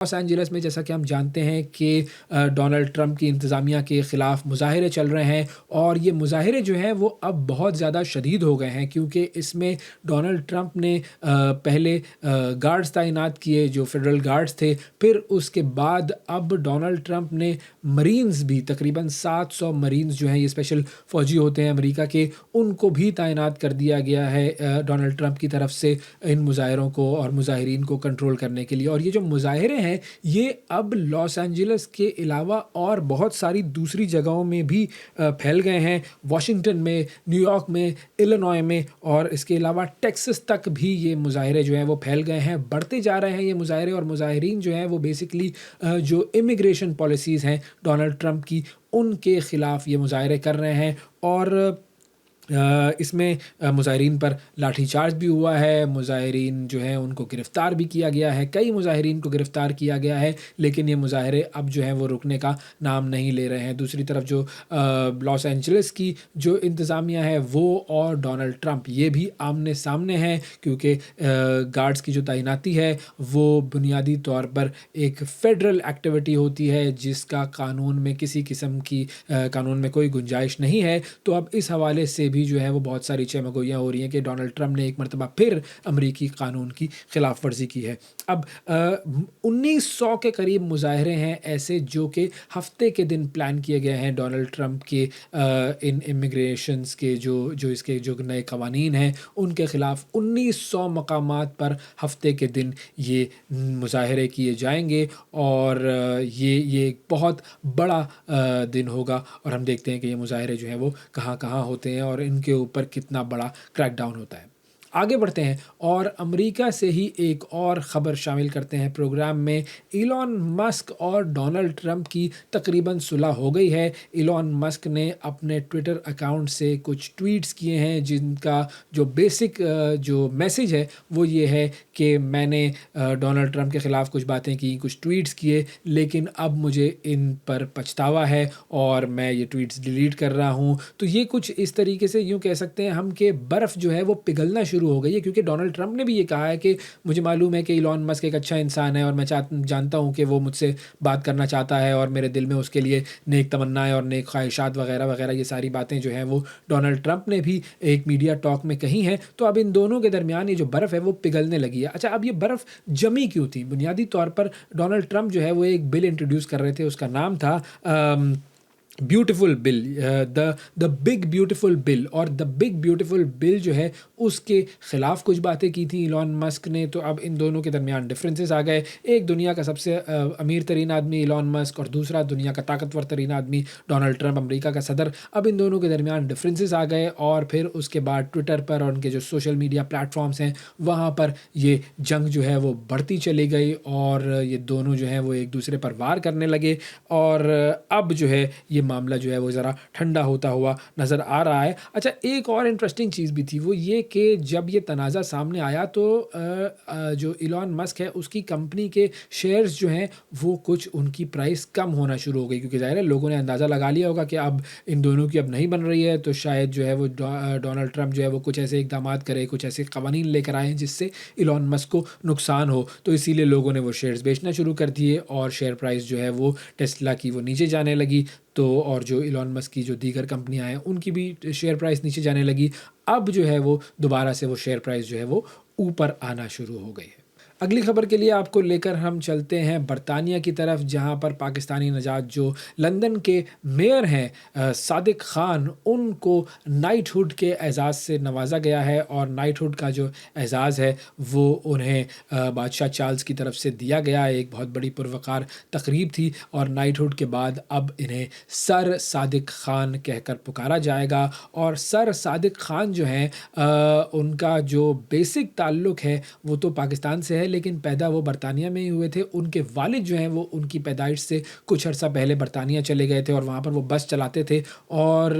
Los Angeles میں جیسا کہ ہم جانتے ہیں کہ ڈونلڈ ٹرمپ کی انتظامیہ کے خلاف مظاہرے چل رہے ہیں، اور یہ مظاہرے جو ہیں وہ اب بہت زیادہ شدید ہو گئے ہیں، کیونکہ اس میں ڈونلڈ ٹرمپ نے پہلے گارڈز تعینات کیے جو فیڈرل گارڈز تھے، پھر اس کے بعد اب ڈونلڈ ٹرمپ نے مرینز بھی تقریباً 700 مرینز جو ہیں، یہ اسپیشل فوجی ہوتے ہیں امریکہ کے، ان کو بھی تعینات کر دیا گیا ہے ڈونلڈ ٹرمپ کی طرف سے ان مظاہروں کو اور مظاہرین کو کنٹرول کرنے کے لیے۔ اور یہ جو مظاہرے ہیں یہ اب لاس اینجلس کے علاوہ اور بہت ساری دوسری جگہوں میں بھی پھیل گئے ہیں، واشنگٹن میں، نیو یارک میں، الینوائے میں، اور اس کے علاوہ ٹیکسس تک بھی یہ مظاہرے جو ہیں وہ پھیل گئے ہیں، بڑھتے جا رہے ہیں یہ مظاہرے، اور مظاہرین جو ہیں وہ بیسکلی جو امیگریشن پالیسیز ہیں ڈونلڈ ٹرمپ کی، ان کے خلاف یہ مظاہرے کر رہے ہیں۔ اور اس میں مظاہرین پر لاٹھی چارج بھی ہوا ہے، مظاہرین جو ہیں ان کو گرفتار بھی کیا گیا ہے، کئی مظاہرین کو گرفتار کیا گیا ہے، لیکن یہ مظاہرے اب جو ہیں وہ رکنے کا نام نہیں لے رہے ہیں۔ دوسری طرف جو لاس اینجلس کی جو انتظامیہ ہے وہ اور ڈونلڈ ٹرمپ یہ بھی آمنے سامنے ہیں، کیونکہ گارڈز کی جو تعیناتی ہے وہ بنیادی طور پر ایک فیڈرل ایکٹیویٹی ہوتی ہے جس کا قانون میں کسی قسم کی قانون میں کوئی گنجائش نہیں ہے۔ تو اب اس حوالے سے بھی جو ہے وہ بہت ساری چمگوئیاں ہو رہی ہیں کہ ڈونلڈ ٹرمپ نے ایک مرتبہ پھر امریکی قانون کی خلاف ورزی کی ہے۔ اب 1900 کے قریب مظاہرے ہیں ایسے جو کہ ہفتے کے دن پلان کیے گئے ہیں ڈونلڈ ٹرمپ کے ان امیگریشنز کے جو اس کے جو نئے قوانین ہیں ان کے خلاف 1900 مقامات پر ہفتے کے دن یہ مظاہرے کیے جائیں گے، اور یہ ایک بہت بڑا دن ہوگا، اور ہم دیکھتے ہیں کہ یہ مظاہرے جو ہیں وہ کہاں کہاں ہوتے ہیں اور ان کے اوپر کتنا بڑا کریک ڈاؤن ہوتا ہے۔ آگے بڑھتے ہیں اور امریکہ سے ہی ایک اور خبر شامل کرتے ہیں پروگرام میں۔ ایلون مسک اور ڈونلڈ ٹرمپ کی تقریباً صلح ہو گئی ہے۔ ایلون مسک نے اپنے ٹویٹر اکاؤنٹ سے کچھ ٹویٹس کیے ہیں جن کا جو بیسک جو میسج ہے وہ یہ ہے کہ میں نے ڈونلڈ ٹرمپ کے خلاف کچھ باتیں کی، کچھ ٹویٹس کیے، لیکن اب مجھے ان پر پچھتاوا ہے اور میں یہ ٹویٹس ڈیلیٹ کر رہا ہوں۔ تو یہ کچھ اس طریقے سے یوں کہہ سکتے ہیں ہم کہ برف جو ہے وہ پگھلنا شروع ہو گئی ہے، کیونکہ ڈونلڈ ٹرمپ نے بھی یہ کہا ہے کہ مجھے معلوم ہے کہ ایلون مسک ایک اچھا انسان ہے، اور میں جانتا ہوں کہ وہ مجھ سے بات کرنا چاہتا ہے، اور میرے دل میں اس کے لیے نیک تمنائیں اور نیک خواہشات وغیرہ وغیرہ، یہ ساری باتیں جو ہیں وہ ڈونلڈ ٹرمپ نے بھی ایک میڈیا ٹاک میں کہی ہیں۔ تو اب ان دونوں کے درمیان یہ جو برف ہے وہ پگھلنے لگی ہے۔ اچھا، اب یہ برف جمی کیوں تھی؟ بنیادی طور پر ڈونلڈ ٹرمپ جو ہے وہ ایک بل انٹروڈیوس کر رہے تھے، اس کا نام تھا beautiful bill, the big beautiful bill, اور دا بگ بیوٹیفل بل جو ہے اس کے خلاف کچھ باتیں کی تھیں ایلون مسک نے۔ تو اب ان دونوں کے درمیان ڈفرینسز آ گئے، ایک دنیا کا سب سے امیر ترین آدمی ایلون مسک اور دوسرا دنیا کا طاقتور ترین آدمی ڈونلڈ ٹرمپ، امریکہ کا صدر۔ اب ان دونوں کے درمیان ڈفرینسز آ گئے، اور پھر اس کے بعد ٹویٹر پر اور ان کے جو سوشل میڈیا پلیٹ فارمز ہیں وہاں پر یہ جنگ جو ہے وہ بڑھتی چلی گئی، اور یہ دونوں جو ہیں وہ ایک دوسرے پر وار کرنے لگے، اور اب جو ہے یہ معاملہ جو ہے وہ ذرا ٹھنڈا ہوتا ہوا نظر آ رہا ہے۔ اچھا، ایک اور انٹرسٹنگ چیز بھی تھی، وہ یہ کہ جب یہ تنازع سامنے آیا تو جو ایلون مسک ہے اس کی کمپنی کے شیئرز جو ہیں وہ کچھ ان کی پرائس کم ہونا شروع ہو گئی، کیونکہ ظاہر ہے لوگوں نے اندازہ لگا لیا ہوگا کہ اب ان دونوں کی اب نہیں بن رہی ہے، تو شاید جو ہے وہ ڈونلڈ ٹرمپ جو ہے وہ کچھ ایسے اقدامات کرے، کچھ ایسے قوانین لے کر آئیں جس سے ایلون مسک کو نقصان ہو، تو اسی لیے لوگوں نے وہ شیئرز بیچنا شروع کر دیے، اور شیئر پرائس جو ہے وہ ٹیسلا کی وہ نیچے جانے لگی، تو اور جو ایلون مسک کی جو دیگر کمپنیاں ہیں ان کی بھی شیئر پرائس نیچے جانے لگی۔ اب جو ہے وہ دوبارہ سے وہ شیئر پرائس جو ہے وہ اوپر آنا شروع ہو گئی ہے۔ اگلی خبر کے لیے آپ کو لے کر ہم چلتے ہیں برطانیہ کی طرف، جہاں پر پاکستانی نژاد جو لندن کے میئر ہیں صادق خان، ان کو نائٹ ہوڈ کے اعزاز سے نوازا گیا ہے، اور نائٹ ہوڈ کا جو اعزاز ہے وہ انہیں بادشاہ چارلز کی طرف سے دیا گیا ہے۔ ایک بہت بڑی پروقار تقریب تھی، اور نائٹ ہوڈ کے بعد اب انہیں سر صادق خان کہہ کر پکارا جائے گا۔ اور سر صادق خان جو ہیں ان کا جو بیسک تعلق ہے وہ تو پاکستان سے ہے، لیکن پیدا وہ برطانیہ میں ہی ہوئے تھے۔ ان کے والد جو ہیں وہ ان کی پیدائش سے کچھ عرصہ پہلے برطانیہ چلے گئے تھے، اور وہاں پر وہ بس چلاتے تھے، اور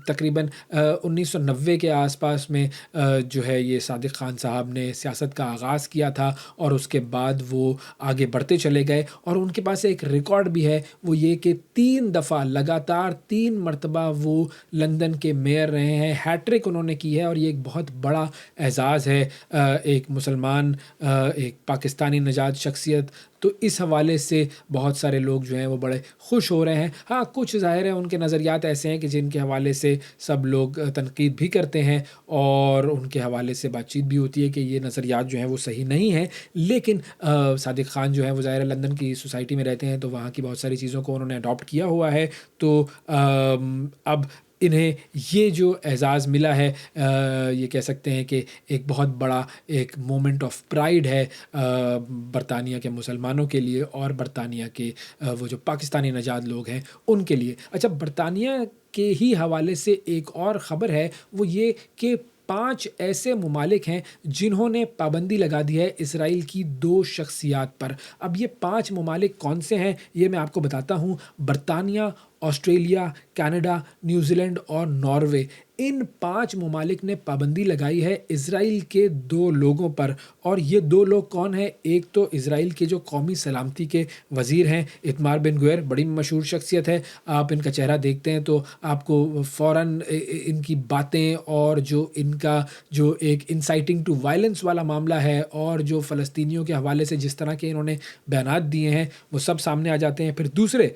تقریباً 1990 کے آس پاس میں جو ہے یہ صادق خان صاحب نے سیاست کا آغاز کیا تھا، اور اس کے بعد وہ آگے بڑھتے چلے گئے، اور ان کے پاس ایک ریکارڈ بھی ہے، وہ یہ کہ 3 دفعہ لگاتار 3 مرتبہ وہ لندن کے میئر رہے ہیں، ہیٹرک انہوں نے کی ہے، اور یہ ایک بہت بڑا اعزاز ہے ایک مسلمان ایک پاکستانی نژاد شخصیت، تو اس حوالے سے بہت سارے لوگ جو ہیں وہ بڑے خوش ہو رہے ہیں۔ ہاں، کچھ ظاہر ہے ان کے نظریات ایسے ہیں کہ جن کے حوالے سے سب لوگ تنقید بھی کرتے ہیں اور ان کے حوالے سے بات چیت بھی ہوتی ہے کہ یہ نظریات جو ہیں وہ صحیح نہیں ہیں، لیکن صادق خان جو ہیں وہ ظاہر ہے لندن کی سوسائٹی میں رہتے ہیں، تو وہاں کی بہت ساری چیزوں کو انہوں نے اڈاپٹ کیا ہوا ہے، تو اب انہیں یہ جو اعزاز ملا ہے، یہ کہہ سکتے ہیں کہ ایک بہت بڑا ایک مومنٹ آف پرائڈ ہے برطانیہ کے مسلمانوں کے لیے اور برطانیہ کے وہ جو پاکستانی نژاد لوگ ہیں ان کے لیے۔ اچھا، برطانیہ کے ہی حوالے سے ایک اور خبر ہے، وہ یہ کہ 5 ایسے ممالک ہیں جنہوں نے پابندی لگا دی ہے اسرائیل کی 2 شخصیات پر۔ اب یہ 5 ممالک کون سے ہیں یہ میں آپ کو بتاتا ہوں۔ برطانیہ، آسٹریلیا، کینیڈا، نیوزی لینڈ اور ناروے، ان 5 ممالک نے پابندی لگائی ہے اسرائیل کے 2 لوگوں پر، اور یہ 2 لوگ کون ہیں؟ ایک تو اسرائیل کے جو قومی سلامتی کے وزیر ہیں اتمار بن گویر، بڑی مشہور شخصیت ہے، آپ ان کا چہرہ دیکھتے ہیں تو آپ کو فوراً ان کی باتیں اور جو ان کا جو ایک انسائٹنگ ٹو وائلنس والا معاملہ ہے اور جو فلسطینیوں کے حوالے سے جس طرح کے انہوں نے بیانات دیے ہیں وہ سب سامنے آ جاتے ہیں۔ پھر دوسرے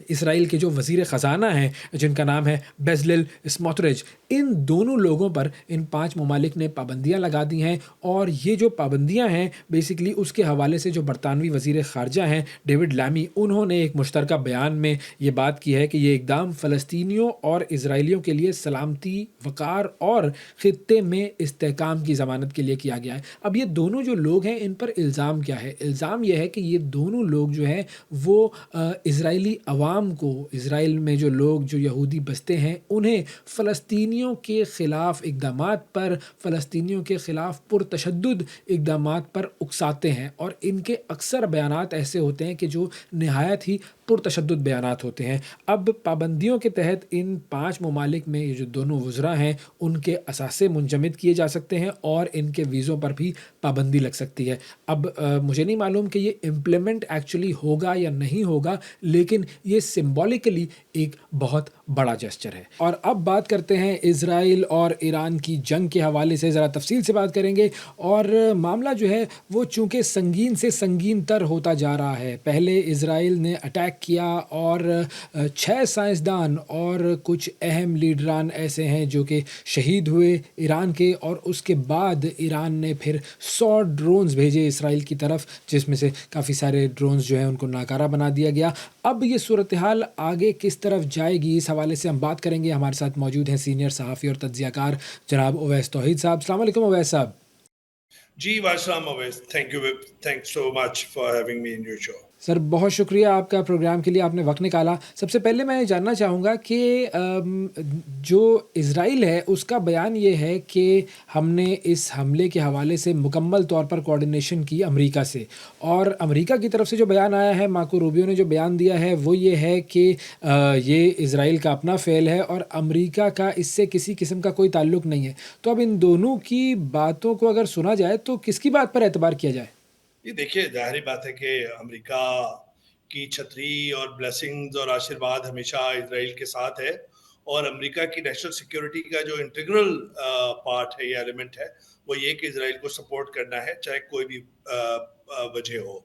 اسرائیل کے جو وزیر خزانہ ہیں جن کا نام ہے بیزلیل اسموترچ، ان دونوں لوگوں پر ان 5 ممالک نے پابندیاں لگا دی ہیں، اور یہ جو پابندیاں ہیں بیسیکلی اس کے حوالے سے جو برطانوی وزیر خارجہ ہیں ڈیوڈ لیمی، انہوں نے ایک مشترکہ بیان میں یہ بات کی ہے کہ یہ اقدام فلسطینیوں اور اسرائیلیوں کے لیے سلامتی، وقار اور خطے میں استحکام کی ضمانت کے لیے کیا گیا ہے۔ اب یہ دونوں جو لوگ ہیں ان پر الزام کیا ہے؟ الزام یہ ہے کہ یہ دونوں لوگ جو ہیں وہ اسرائیلی عوام کو، اسرائیل میں جو لوگ جو یہودی بستے ہیں انہیں فلسطینیوں کے خلاف اقدامات پر، فلسطینیوں کے خلاف پرتشدد اقدامات پر اکساتے ہیں، اور ان کے اکثر بیانات ایسے ہوتے ہیں کہ جو نہایت ہی پرتشدد بیانات ہوتے ہیں۔ اب پابندیوں کے تحت ان 5 ممالک میں یہ جو دونوں وزراء ہیں ان کے اثاثے منجمد کیے جا سکتے ہیں اور ان کے ویزوں پر بھی پابندی لگ سکتی ہے۔ اب مجھے نہیں معلوم کہ یہ امپلیمنٹ ایکچولی ہوگا یا نہیں ہوگا، لیکن یہ سمبولیکلی ایک بہت بڑا جسچر ہے۔ اور اب بات کرتے ہیں اسرائیل اور ایران کی جنگ کے حوالے سے، ذرا تفصیل سے بات کریں گے، اور معاملہ جو ہے وہ چونکہ سنگین سے سنگین تر ہوتا جا رہا ہے۔ پہلے اسرائیل نے اٹیک کیا اور 6 سائنسدان اور کچھ اہم لیڈران ایسے ہیں جو کہ شہید ہوئے ایران کے، اور اس کے بعد ایران نے پھر 100 ڈرونز بھیجے اسرائیل کی طرف، جس میں سے کافی سارے ڈرونز جو ہیں ان کو ناکارہ بنا دیا گیا۔ اب یہ صورتحال آگے کس طرف جائے گی اس حوالے سے ہم بات کریں گے۔ ہمارے ساتھ موجود ہیں سینئر صحافی اور تجزیہ کار جناب اویس توحید صاحب۔ السلام علیکم اویس صاحب۔ جی وعلیکم Awais, thank so much for having me in your show. Sir بہت شکریہ آپ کا پروگرام کے لیے آپ نے وقت نکالا۔ سب سے پہلے میں جاننا چاہوں گا کہ جو اسرائیل ہے اس کا بیان یہ ہے کہ ہم نے اس حملے کے حوالے سے مکمل طور پر کوارڈینیشن کی امریکہ سے، اور امریکہ کی طرف سے جو بیان آیا ہے، مارکو روبیو نے جو بیان دیا ہے وہ یہ ہے کہ یہ اسرائیل کا اپنا فعل ہے اور امریکہ کا اس سے کسی قسم کا کوئی تعلق نہیں ہے۔ تو اب ان دونوں کی باتوں کو اگر سنا جائے تو کس کی بات پر اعتبار کیا جائے؟ یہ دیکھیے، ظاہری بات ہے کہ امریکہ کی چھتری اور بلیسنگز اور آشیرواد ہمیشہ اسرائیل کے ساتھ ہے، اور امریکہ کی نیشنل سیکیورٹی کا جو انٹیگرل پارٹ ہے یا ایلیمنٹ ہے وہ یہ کہ اسرائیل کو سپورٹ کرنا ہے چاہے کوئی بھی وجہ ہو۔